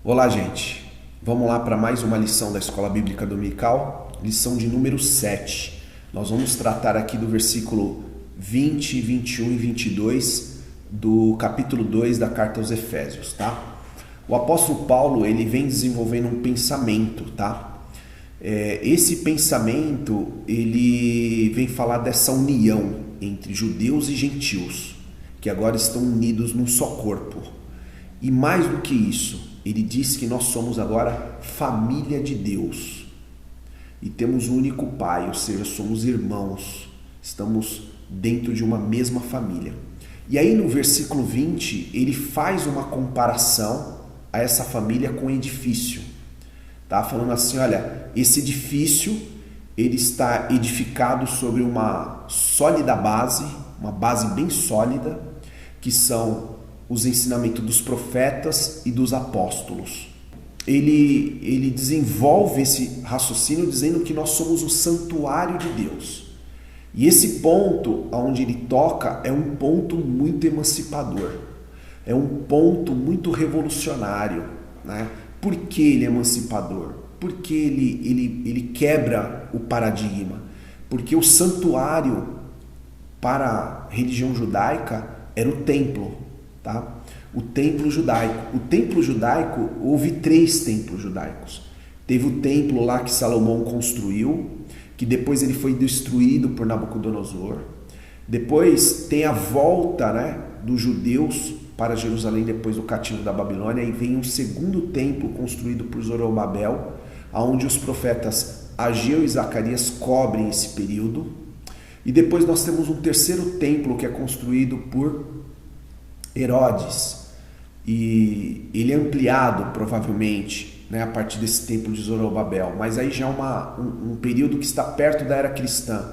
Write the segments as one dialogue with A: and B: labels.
A: Olá, gente. Vamos lá para mais uma lição da Escola Bíblica Dominical, lição de número 7. Nós vamos tratar aqui do versículo 20, 21 e 22 do capítulo 2 da carta aos Efésios, tá? O apóstolo Paulo, ele vem desenvolvendo um pensamento, tá? Esse pensamento, ele vem falar dessa união entre judeus e gentios, que agora estão unidos num só corpo. E mais do que isso, ele diz que nós somos agora família de Deus. E temos um único Pai, ou seja, somos irmãos. Estamos dentro de uma mesma família. E aí no versículo 20, ele faz uma comparação a essa família com o edifício. Tá falando assim, olha, esse edifício, ele está edificado sobre uma sólida base, uma base bem sólida, que são os ensinamentos dos profetas e dos apóstolos. Ele desenvolve esse raciocínio dizendo que nós somos o santuário de Deus. E esse ponto onde ele toca é um ponto muito emancipador. É um ponto muito revolucionário, né? Por que ele é emancipador? Porque ele quebra o paradigma. Porque o santuário para a religião judaica era o templo. Tá? O templo judaico. O templo judaico, houve 3 templos judaicos. Teve o templo lá que Salomão construiu, que depois ele foi destruído por Nabucodonosor. Depois tem a volta, né, dos judeus para Jerusalém depois do cativo da Babilônia, e vem um segundo templo construído por Zorobabel, onde os profetas Ageu e Zacarias cobrem esse período. E depois nós temos um terceiro templo que é construído por Herodes, e ele é ampliado provavelmente, né, a partir desse templo de Zorobabel, mas aí já é um período que está perto da era cristã.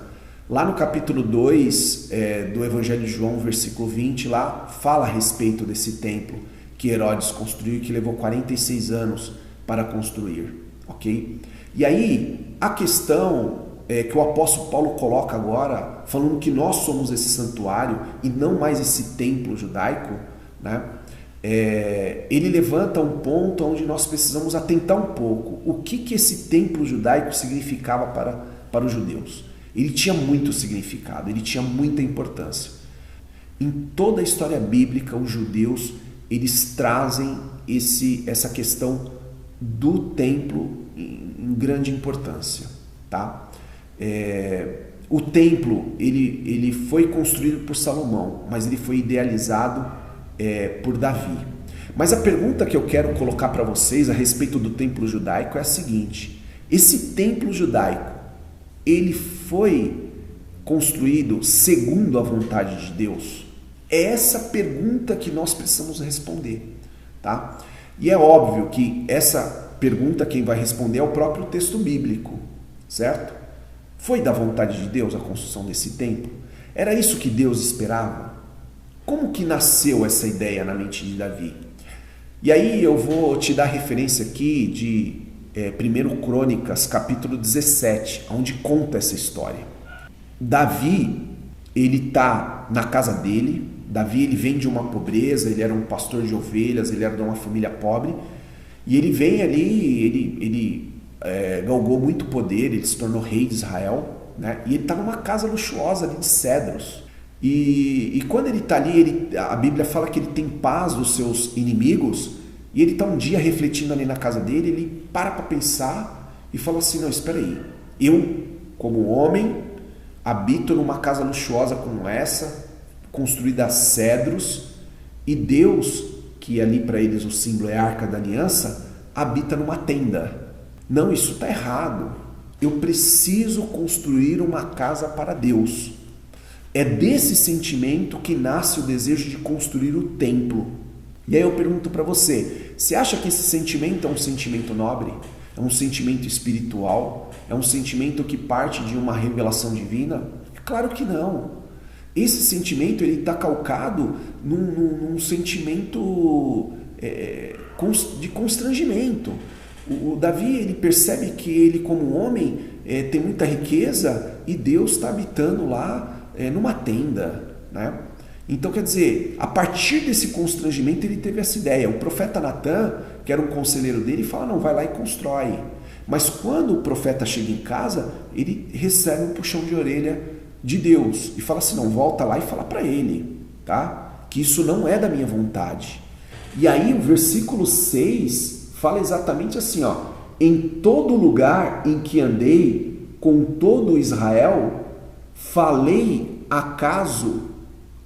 A: Lá no capítulo 2 do Evangelho de João, versículo 20, lá fala a respeito desse templo que Herodes construiu e que levou 46 anos para construir, ok? E aí a questão que o apóstolo Paulo coloca agora, falando que nós somos esse santuário e não mais esse templo judaico, né? Ele levanta um ponto onde nós precisamos atentar um pouco. O que esse templo judaico significava para os judeus? Ele tinha muito significado, ele tinha muita importância. Em toda a história bíblica, os judeus, eles trazem essa questão do templo em grande importância, tá? O templo ele foi construído por Salomão, mas ele foi idealizado por Davi. Mas a pergunta que eu quero colocar para vocês a respeito do templo judaico é a seguinte: esse templo judaico, ele foi construído segundo a vontade de Deus? É essa pergunta que nós precisamos responder, tá? E é óbvio que essa pergunta quem vai responder é o próprio texto bíblico, certo? Foi da vontade de Deus a construção desse templo? Era isso que Deus esperava? Como que nasceu essa ideia na mente de Davi? E aí eu vou te dar referência aqui de 1 Crônicas, capítulo 17, onde conta essa história. Davi, ele está na casa dele. Davi, ele vem de uma pobreza, ele era um pastor de ovelhas, ele era de uma família pobre. E ele vem ali, ele galgou muito poder, ele se tornou rei de Israel, né? E ele está numa casa luxuosa ali de cedros. E quando ele está ali, a Bíblia fala que ele tem paz dos seus inimigos, e ele está um dia refletindo ali na casa dele, ele para pensar e fala assim: não, espera aí, eu, como homem, habito numa casa luxuosa como essa, construída a cedros, e Deus, que ali para eles o símbolo é a Arca da Aliança, habita numa tenda. Não, isso está errado. Eu preciso construir uma casa para Deus. É desse sentimento que nasce o desejo de construir o templo. E aí eu pergunto para você, você acha que esse sentimento é um sentimento nobre? É um sentimento espiritual? É um sentimento que parte de uma revelação divina? Claro que não. Esse sentimento está calcado num sentimento de constrangimento. O Davi, ele percebe que ele, como homem, tem muita riqueza e Deus está habitando lá numa tenda, né? Então, quer dizer, a partir desse constrangimento ele teve essa ideia. O profeta Natan, que que era um conselheiro dele, e fala, não, vai lá e constrói. Mas quando o profeta chega em casa, ele recebe um puxão de orelha de Deus e fala assim, não, volta lá e fala para ele, tá? Que isso não é da minha vontade. E aí o versículo 6 fala exatamente assim, ó, em todo lugar em que andei com todo Israel, falei acaso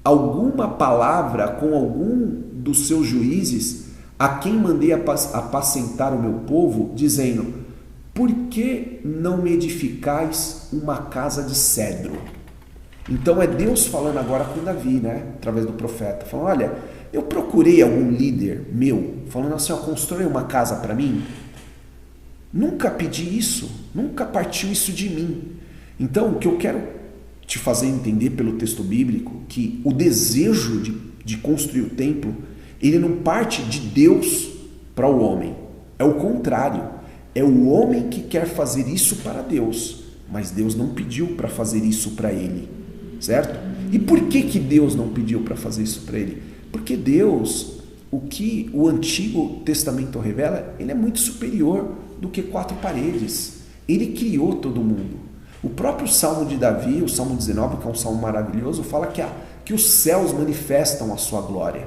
A: alguma palavra com algum dos seus juízes, a quem mandei apacentar o meu povo, dizendo, por que não me edificais uma casa de cedro? Então é Deus falando agora com Davi, né? Através do profeta, falando, olha, eu procurei algum líder meu, falando assim, ó, constrói uma casa para mim. Nunca pedi isso, nunca partiu isso de mim. Então o que eu quero te fazer entender pelo texto bíblico, que o desejo de construir o templo, ele não parte de Deus para o homem, é o contrário. É o homem que quer fazer isso para Deus, mas Deus não pediu para fazer isso para ele, certo? E por que Deus não pediu para fazer isso para ele? Porque Deus, o que o Antigo Testamento revela, ele é muito superior do que 4 paredes. Ele criou todo mundo. O próprio Salmo de Davi, o Salmo 19, que é um salmo maravilhoso, fala que os céus manifestam a sua glória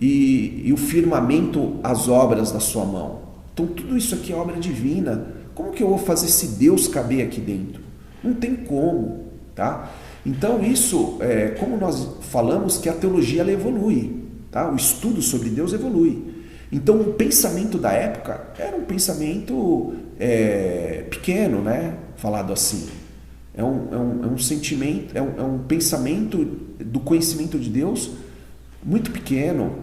A: e o firmamento as obras da sua mão. Então tudo isso aqui é obra divina. Como que eu vou fazer esse Deus caber aqui dentro? Não tem como, tá? Então isso, como nós falamos, que a teologia ela evolui, tá? O estudo sobre Deus evolui. Então o pensamento da época era um pensamento pequeno, né? Falado assim. É um sentimento, é um pensamento do conhecimento de Deus muito pequeno,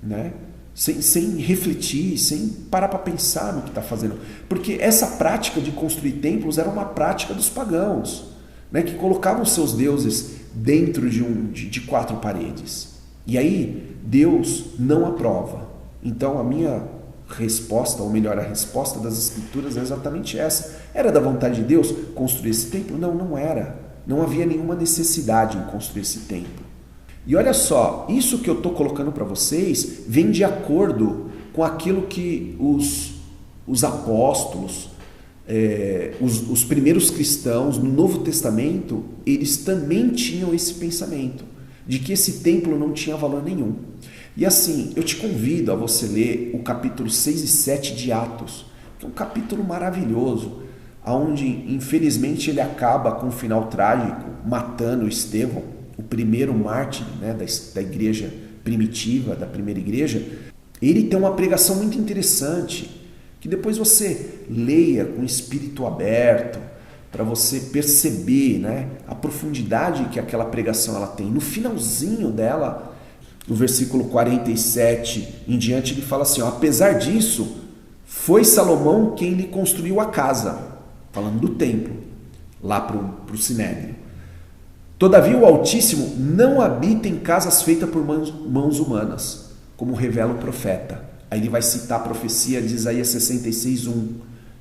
A: né? Sem refletir, sem parar para pensar no que está fazendo. Porque essa prática de construir templos era uma prática dos pagãos, né, que colocavam seus deuses dentro de 4 paredes. E aí Deus não aprova. Então a minha resposta, ou melhor, a resposta das Escrituras é exatamente essa. Era da vontade de Deus construir esse templo? Não, não era. Não havia nenhuma necessidade em construir esse templo. E olha só, isso que eu estou colocando para vocês vem de acordo com aquilo que os apóstolos, os primeiros cristãos no Novo Testamento, eles também tinham esse pensamento, de que esse templo não tinha valor nenhum. E assim, eu te convido a você ler o capítulo 6 e 7 de Atos, que é um capítulo maravilhoso, onde infelizmente ele acaba com um final trágico, matando Estevão, o primeiro mártir, né, da igreja primitiva, da primeira igreja. Ele tem uma pregação muito interessante, que depois você leia com o espírito aberto, para você perceber, né, a profundidade que aquela pregação ela tem. No finalzinho dela, no versículo 47 em diante, ele fala assim, ó, apesar disso, foi Salomão quem lhe construiu a casa, falando do templo, lá para o Sinédrio. Todavia o Altíssimo não habita em casas feitas por mãos humanas, como revela o profeta. Aí ele vai citar a profecia de Isaías 66:1,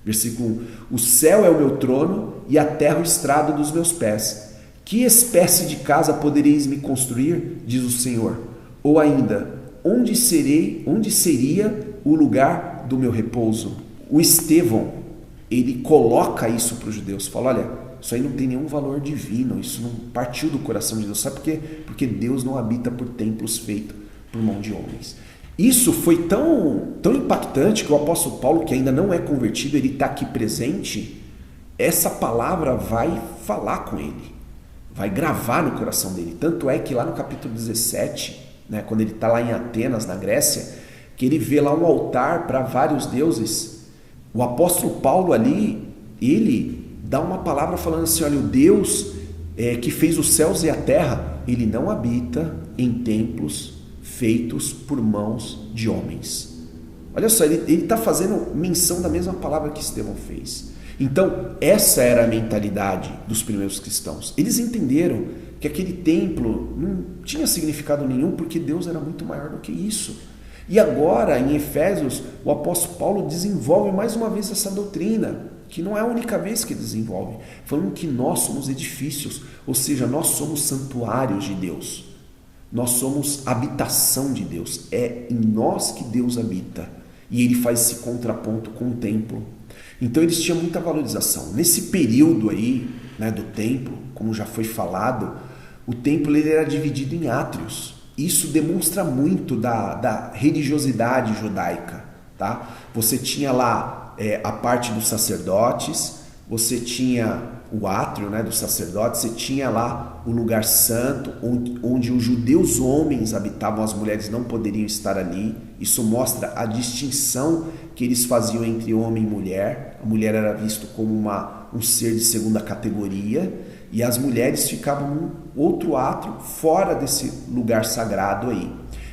A: versículo 1. O céu é o meu trono e a terra o estrado dos meus pés. Que espécie de casa podereis me construir, diz o Senhor? Ou ainda, onde seria o lugar do meu repouso? O Estevão, ele coloca isso para os judeus, fala, olha, isso aí não tem nenhum valor divino, isso não partiu do coração de Deus. Sabe por quê? Porque Deus não habita por templos feitos por mão de homens. Isso foi tão impactante que o apóstolo Paulo, que ainda não é convertido, ele está aqui presente, essa palavra vai falar com ele, vai gravar no coração dele. Tanto é que lá no capítulo 17, né, quando ele está lá em Atenas, na Grécia, que ele vê lá um altar para vários deuses, o apóstolo Paulo ali, ele dá uma palavra falando assim, olha, o Deus que fez os céus e a terra, ele não habita em templos feitos por mãos de homens. Olha só, ele está fazendo menção da mesma palavra que Estevão fez. Então, essa era a mentalidade dos primeiros cristãos. Eles entenderam que aquele templo não tinha significado nenhum, porque Deus era muito maior do que isso. E agora, em Efésios, o apóstolo Paulo desenvolve mais uma vez essa doutrina, que não é a única vez que desenvolve, falando que nós somos edifícios, ou seja, nós somos santuários de Deus, nós somos habitação de Deus, é em nós que Deus habita. e ele faz esse contraponto com o templo. Então eles tinham muita valorização. Nesse período aí, né, do templo, como já foi falado, o templo ele era dividido em átrios. Isso demonstra muito da religiosidade judaica. Tá? Você tinha lá a parte dos sacerdotes, você tinha o átrio, né, dos sacerdotes, você tinha lá o lugar santo, onde os judeus homens habitavam, as mulheres não poderiam estar ali. Isso mostra a distinção que eles faziam entre homem e mulher. A mulher era vista como um ser de segunda categoria, e as mulheres ficavam num outro átrio, fora desse lugar sagrado aí.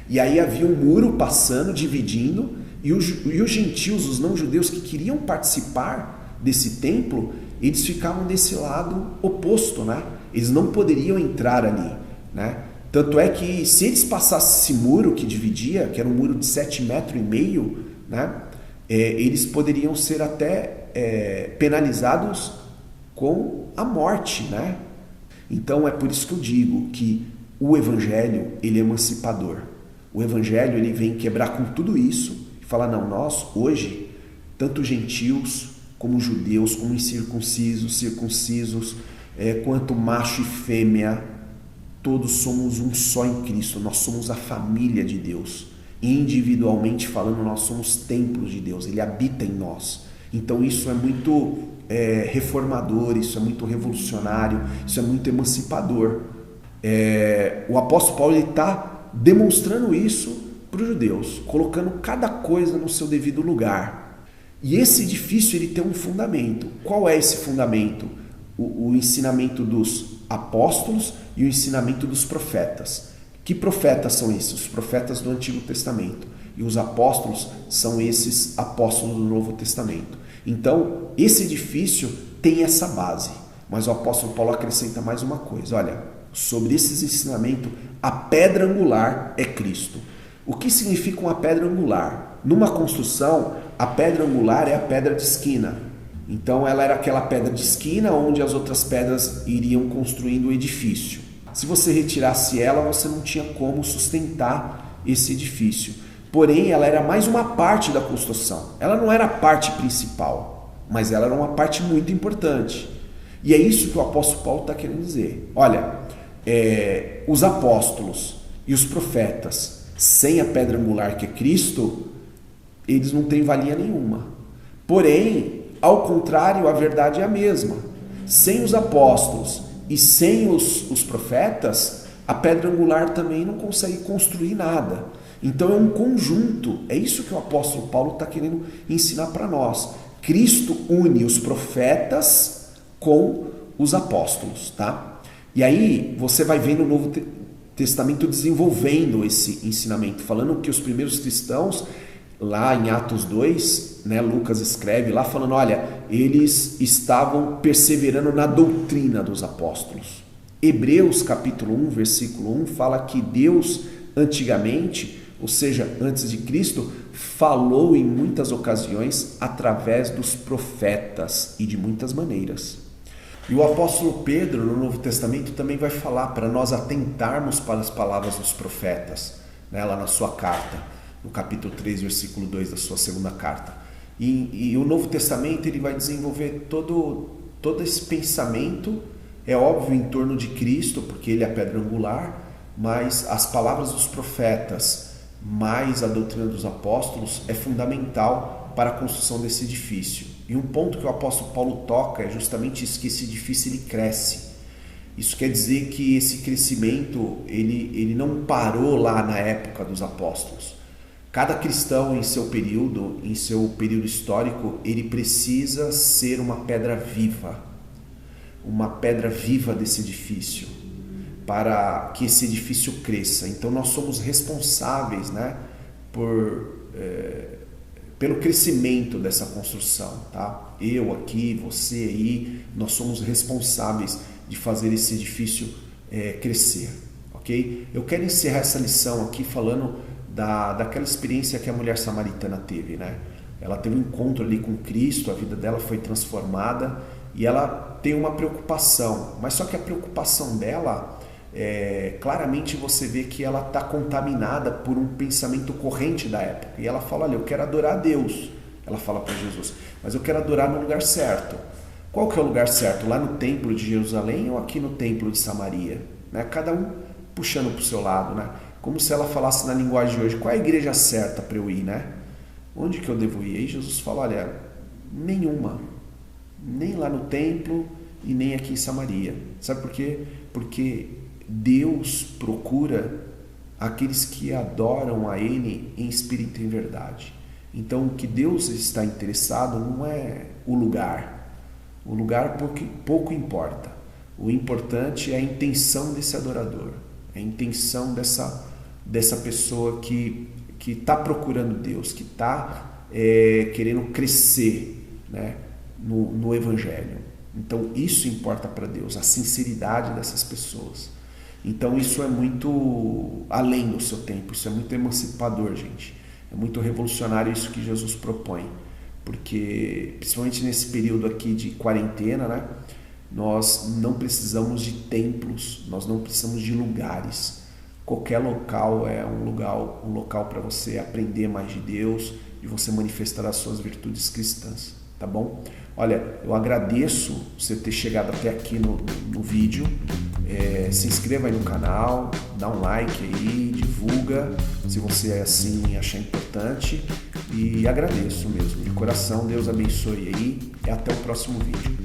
A: E aí havia um muro passando, dividindo, e os gentios, os não-judeus que queriam participar desse templo, eles ficavam desse lado oposto, né? Eles não poderiam entrar ali, né? Tanto é que se eles passassem esse muro que dividia, que era um muro de 7,5 metros, né? Eles poderiam ser até penalizados com a morte, né? Então é por isso que eu digo que o evangelho, ele é emancipador. O evangelho, ele vem quebrar com tudo isso e falar, não, nós hoje, tanto gentios como judeus, como incircuncisos, circuncisos, quanto macho e fêmea, todos somos um só em Cristo. Nós somos a família de Deus. Individualmente falando, nós somos templos de Deus. Ele habita em nós. Então isso é muito reformador, isso é muito revolucionário, isso é muito emancipador. O apóstolo Paulo está demonstrando isso para os judeus, colocando cada coisa no seu devido lugar. E esse edifício ele tem um fundamento. Qual é esse fundamento? O ensinamento dos apóstolos e o ensinamento dos profetas. Que profetas são esses? Os profetas do Antigo Testamento. E os apóstolos são esses apóstolos do Novo Testamento. Então, esse edifício tem essa base. Mas o apóstolo Paulo acrescenta mais uma coisa. Olha, sobre esses ensinamentos, a pedra angular é Cristo. O que significa uma pedra angular? Numa construção, a pedra angular é a pedra de esquina. Então ela era aquela pedra de esquina onde as outras pedras iriam construindo o edifício. Se você retirasse ela, você não tinha como sustentar esse edifício. Porém, ela era mais uma parte da construção. Ela não era a parte principal, mas ela era uma parte muito importante. E é isso que o apóstolo Paulo está querendo dizer. Olha, os apóstolos e os profetas, sem a pedra angular que é Cristo, eles não têm valia nenhuma. Porém, ao contrário, a verdade é a mesma. Sem os apóstolos e sem os profetas, a pedra angular também não consegue construir nada. Então é um conjunto. É isso que o apóstolo Paulo está querendo ensinar para nós. Cristo une os profetas com os apóstolos, tá? E aí você vai vendo o Novo Testamento desenvolvendo esse ensinamento, falando que os primeiros cristãos, lá em Atos 2, né, Lucas escreve lá falando, olha, eles estavam perseverando na doutrina dos apóstolos. Hebreus capítulo 1, versículo 1, fala que Deus antigamente, ou seja, antes de Cristo, falou em muitas ocasiões através dos profetas e de muitas maneiras. E o apóstolo Pedro, no Novo Testamento, também vai falar para nós atentarmos para as palavras dos profetas, né, lá na sua carta, no capítulo 3, versículo 2 da sua segunda carta. E o Novo Testamento ele vai desenvolver todo esse pensamento, é óbvio, em torno de Cristo, porque ele é a pedra angular, mas as palavras dos profetas, mais a doutrina dos apóstolos, é fundamental para a construção desse edifício. E um ponto que o apóstolo Paulo toca é justamente isso, que esse edifício ele cresce. Isso quer dizer que esse crescimento ele não parou lá na época dos apóstolos. Cada cristão em seu período histórico, ele precisa ser uma pedra viva desse edifício, para que esse edifício cresça. Então nós somos responsáveis, né, pelo crescimento dessa construção, tá? Eu aqui, você aí, nós somos responsáveis de fazer esse edifício crescer, ok? Eu quero encerrar essa lição aqui falando daquela experiência que a mulher samaritana teve, né? Ela teve um encontro ali com Cristo, a vida dela foi transformada e ela tem uma preocupação, mas só que a preocupação dela claramente você vê que ela está contaminada por um pensamento corrente da época. E ela fala, olha, eu quero adorar a Deus. Ela fala para Jesus, mas eu quero adorar no lugar certo. Qual que é o lugar certo? Lá no templo de Jerusalém ou aqui no templo de Samaria? Né? Cada um puxando para o seu lado, né? Como se ela falasse na linguagem de hoje, qual é a igreja certa para eu ir, né? Onde que eu devo ir? Aí Jesus fala, olha, nenhuma. Nem lá no templo e nem aqui em Samaria. Sabe por quê? Porque Deus procura aqueles que adoram a Ele em espírito e em verdade. Então, o que Deus está interessado não é o lugar. O lugar pouco importa. O importante é a intenção desse adorador. É a intenção dessa pessoa que está procurando Deus, que está querendo crescer, né, no Evangelho. Então, isso importa para Deus, a sinceridade dessas pessoas. Então, isso é muito além do seu tempo, isso é muito emancipador, gente. É muito revolucionário isso que Jesus propõe. Porque, principalmente nesse período aqui de quarentena, né, nós não precisamos de templos, nós não precisamos de lugares. Qualquer local é um local para você aprender mais de Deus, de você manifestar as suas virtudes cristãs, tá bom? Olha, eu agradeço você ter chegado até aqui no vídeo. Se inscreva aí no canal, dá um like aí, divulga se você assim achar importante, e agradeço mesmo, de coração. Deus abençoe aí e até o próximo vídeo.